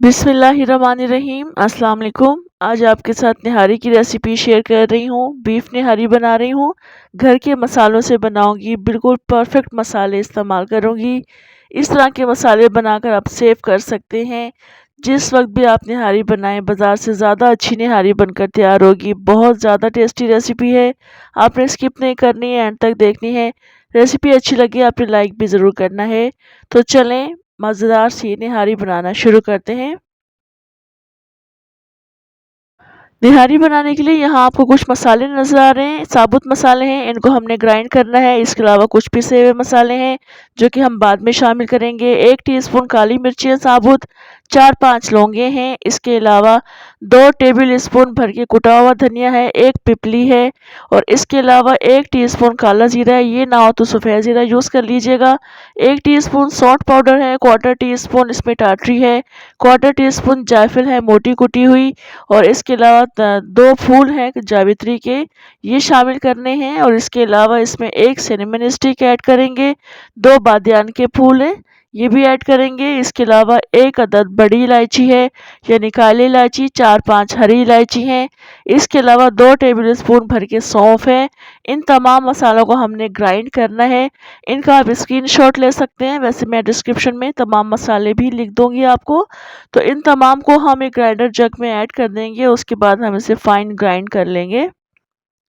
बिस्मिल्लाहिर्रहमानिर्रहीम अस्सलाम वालेकुम। आज आपके साथ निहारी की रेसिपी शेयर कर रही हूँ। बीफ निहारी बना रही हूँ। घर के मसालों से बनाऊंगी, बिल्कुल परफेक्ट मसाले इस्तेमाल करूंगी। इस तरह के मसाले बनाकर आप सेव कर सकते हैं। जिस वक्त भी आप निहारी बनाएं, बाज़ार से ज़्यादा अच्छी निहारी बनकर तैयार होगी। बहुत ज़्यादा टेस्टी रेसिपी है, आपने स्किप नहीं करनी है, एंड तक देखनी है। रेसिपी अच्छी लगी आपने लाइक भी ज़रूर करना है। तो चलें मज़ेदार सी निहारी बनाना शुरू करते हैं। निहारी बनाने के लिए यहाँ आपको कुछ मसाले नज़र आ रहे हैं, साबुत मसाले हैं, इनको हमने ग्राइंड करना है। इसके अलावा कुछ पिसे हुए मसाले हैं जो कि हम बाद में शामिल करेंगे। 1 टीस्पून काली मिर्ची है साबुत, 4-5 लौंगे हैं। इसके अलावा 2 टेबल स्पून भर के कुटा हुआ धनिया है, 1 पिपली है और इसके अलावा 1 टीस्पून काला ज़ीरा है, ये ना हो तो सफ़ेद ज़ीरा यूज़ कर लीजिएगा। 1 टीस्पून सौंठ पाउडर है, 1/4 टीस्पून इसमें टाटरी है, 1/4 टीस्पून जायफल है मोटी कुटी हुई और इसके अलावा 2 फूल हैं जावित्री के, ये शामिल करने हैं। और इसके अलावा इसमें 1 सिनेमन स्टिक ऐड करेंगे, 2 बादियान के फूल हैं, ये भी ऐड करेंगे। इसके अलावा 1 अदद बड़ी इलायची है यानी काली इलायची, 4-5 हरी इलायची हैं। इसके अलावा 2 टेबल स्पून भर के सौंफ है। इन तमाम मसालों को हमने ग्राइंड करना है। इनका आप स्क्रीनशॉट ले सकते हैं, वैसे मैं डिस्क्रिप्शन में तमाम मसाले भी लिख दूंगी आपको। तो इन तमाम को हम एक ग्राइंडर जग में ऐड कर देंगे, उसके बाद हम इसे फाइन ग्राइंड कर लेंगे।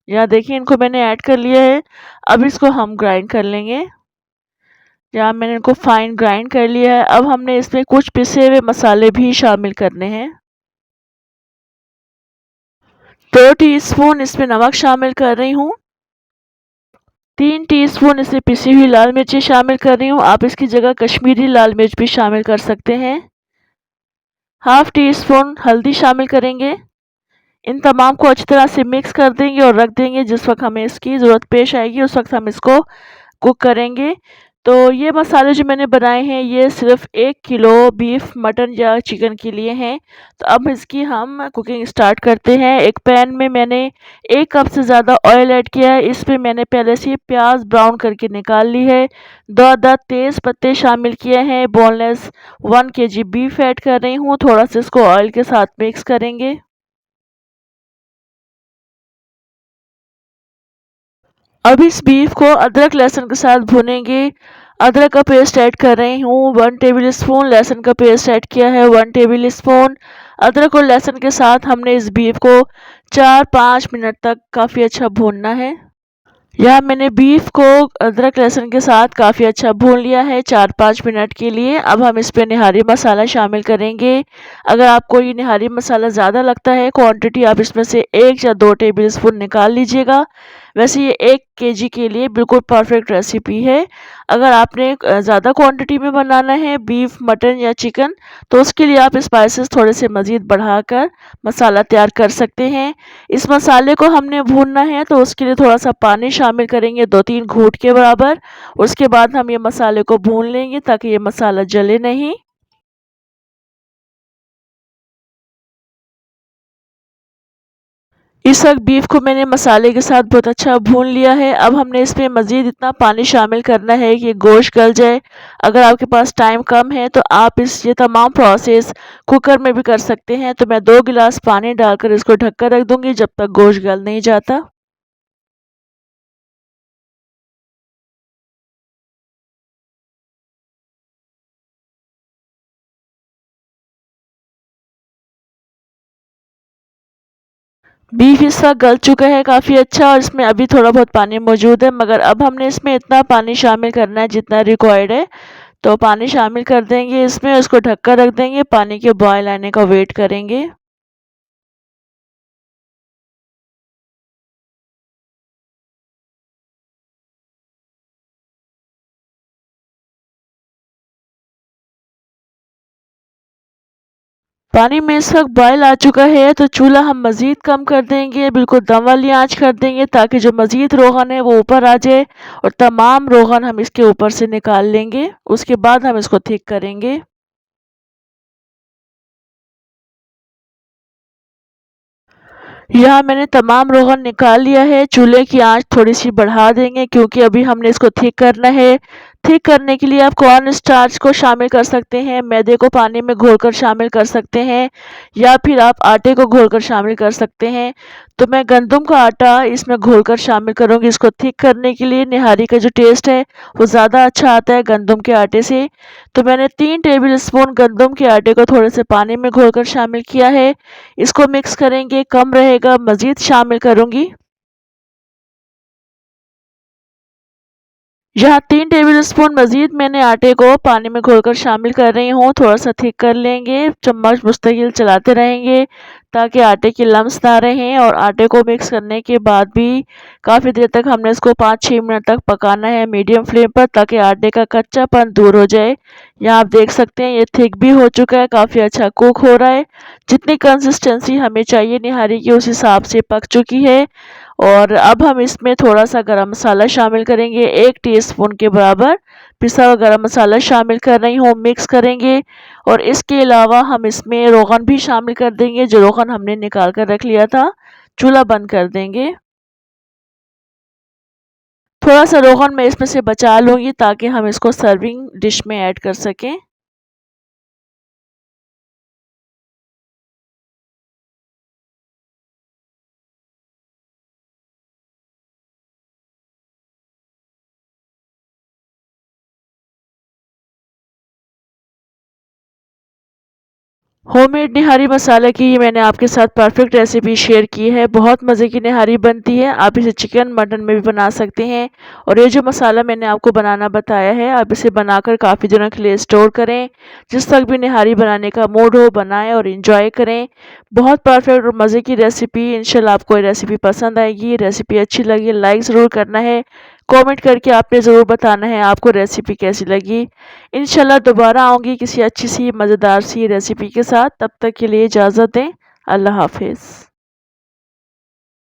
यहाँ देखिए इनको मैंने ऐड कर लिया है, अब इसको हम ग्राइंड कर लेंगे। यहाँ मैंने इनको फाइन ग्राइंड कर लिया है। अब हमने इसमें कुछ पिसे हुए मसाले भी शामिल करने हैं। 2 टीस्पून इसमें नमक शामिल कर रही हूँ, 3 टीस्पून इसमें पिसी हुई लाल मिर्ची शामिल कर रही हूँ। आप इसकी जगह कश्मीरी लाल मिर्च भी शामिल कर सकते हैं। हाफ टी स्पून हल्दी शामिल करेंगे। इन तमाम को अच्छी तरह से मिक्स कर देंगे और रख देंगे। जिस वक्त हमें इसकी ज़रूरत पेश आएगी उस वक्त हम इसको कुक करेंगे। तो ये मसाले जो मैंने बनाए हैं ये सिर्फ 1 किलो बीफ, मटन या चिकन के लिए हैं। तो अब इसकी हम कुकिंग स्टार्ट करते हैं। एक पैन में मैंने 1 कप से ज़्यादा ऑयल ऐड किया है। इसमें मैंने पहले से प्याज ब्राउन करके निकाल ली है। 2 अदद तेज़ पत्ते शामिल किए हैं। बोनलेस 1 केजी बीफ ऐड कर रही हूँ। थोड़ा सा इसको ऑयल के साथ मिक्स करेंगे। अब इस बीफ को अदरक लहसुन के साथ भूनेंगे। अदरक का पेस्ट ऐड कर रही हूँ 1 टेबल स्पून, लहसुन का पेस्ट ऐड किया है 1 टेबल स्पून। अदरक और लहसुन के साथ हमने इस बीफ को 4-5 मिनट तक काफ़ी अच्छा भूनना है। यहाँ मैंने बीफ को अदरक लहसुन के साथ काफ़ी अच्छा भून लिया है 4-5 मिनट के लिए। अब हम इस पे निहारी मसाला शामिल करेंगे। अगर आपको ये निहारी मसाला ज़्यादा लगता है, क्वांटिटी आप इसमें से 1 या 2 टेबल स्पून निकाल लीजिएगा। वैसे ये 1 केजी के लिए बिल्कुल परफेक्ट रेसिपी है। अगर आपने ज़्यादा क्वांटिटी में बनाना है बीफ, मटन या चिकन, तो उसके लिए आप स्पाइसेस थोड़े से मज़ीद बढ़ाकर मसाला तैयार कर सकते हैं। इस मसाले को हमने भूनना है तो उसके लिए थोड़ा सा पानी शामिल करेंगे 2-3 घूंट के बराबर। उसके बाद हम ये मसाले को भून लेंगे ताकि ये मसाला जले नहीं। इस वक्त बीफ को मैंने मसाले के साथ बहुत अच्छा भून लिया है। अब हमने इसमें मज़ीद इतना पानी शामिल करना है कि गोश्त गल जाए। अगर आपके पास टाइम कम है तो आप ये तमाम प्रोसेस कुकर में भी कर सकते हैं। तो मैं 2 गिलास पानी डालकर इसको ढक कर रख दूंगी जब तक गोश्त गल नहीं जाता। बीफ इस वक्त गल चुका है काफ़ी अच्छा और इसमें अभी थोड़ा बहुत पानी मौजूद है, मगर अब हमने इसमें इतना पानी शामिल करना है जितना रिक्वायर्ड है। तो पानी शामिल कर देंगे इसमें, उसको ढक कर रख देंगे, पानी के बॉयल आने का वेट करेंगे। पानी में इस वक्त बॉयल आ चुका है तो चूल्हा हम मज़ीद कम कर देंगे, बिल्कुल दम वाली आंच कर देंगे ताकि जो मज़ीद रोगन है वो ऊपर आ जाए और तमाम रोगन हम इसके ऊपर से निकाल लेंगे। उसके बाद हम इसको थिक करेंगे। यहाँ मैंने तमाम रोगन निकाल लिया है। चूल्हे की आंच थोड़ी सी बढ़ा देंगे क्योंकि अभी हमने इसको थिक करना है। थिक करने के लिए आप कॉर्न स्टार्च को शामिल कर सकते हैं, मैदे को पानी में घोलकर शामिल कर सकते हैं या फिर आप आटे को घोलकर शामिल कर सकते हैं। तो मैं गंदम का आटा इसमें घोलकर शामिल करूँगी इसको थिक करने के लिए। निहारी का जो टेस्ट है वो ज़्यादा अच्छा आता है गंदम के आटे से। तो मैंने 3 टेबल स्पून गंदम के आटे को थोड़े से पानी में घोलकर शामिल किया है। इसको मिक्स करेंगे, कम रहेगा मज़ीद शामिल करूँगी। यहाँ 3 टेबलस्पून मज़ीद मैंने आटे को पानी में घोलकर शामिल कर रही हूँ। थोड़ा-सा थिक कर लेंगे, चम्मच मुस्तकिल चलाते रहेंगे ताकि आटे की लम्स ना रहें और आटे को मिक्स करने के बाद भी काफ़ी देर तक हमने इसको 5-6 मिनट तक पकाना है मीडियम फ्लेम पर ताकि आटे का कच्चापन दूर हो जाए। यहाँ आप देख सकते हैं ये थिक भी हो चुका है, काफ़ी अच्छा कुक हो रहा है। जितनी कंसिस्टेंसी हमें चाहिए निहारी की उस हिसाब से पक चुकी है। और अब हम इसमें थोड़ा-सा गरम मसाला शामिल करेंगे, 1 टीस्पून के बराबर पिसा हुआ गरम मसाला शामिल कर रही हूँ, मिक्स करेंगे। और इसके अलावा हम इसमें रोगन भी शामिल कर देंगे, जो रोगन हमने निकाल कर रख लिया था। चूल्हा बंद कर देंगे। थोड़ा-सा रोगन मैं इसमें से बचा लूँगी ताकि हम इसको सर्विंग डिश में ऐड कर सकें। होममेड निहारी मसाला की मैंने आपके साथ परफेक्ट रेसिपी शेयर की है। बहुत मज़े की निहारी बनती है। आप इसे चिकन मटन में भी बना सकते हैं। और ये जो मसाला मैंने आपको बनाना बताया है आप इसे बनाकर काफ़ी दिनों के लिए स्टोर करें। जिस तक भी निहारी बनाने का मूड हो बनाएं और इंजॉय करें। बहुत परफेक्ट और मज़े की रेसिपी। इंशाल्लाह आपको ये रेसिपी पसंद आएगी। रेसिपी अच्छी लगी लाइक ज़रूर करना है। कमेंट करके आपने ज़रूर बताना है आपको रेसिपी कैसी लगी। इंशाल्लाह दोबारा आऊँगी किसी अच्छी सी मज़ेदार सी रेसिपी के साथ। तब तक के लिए इजाज़त दें। अल्लाह हाफ़िज़।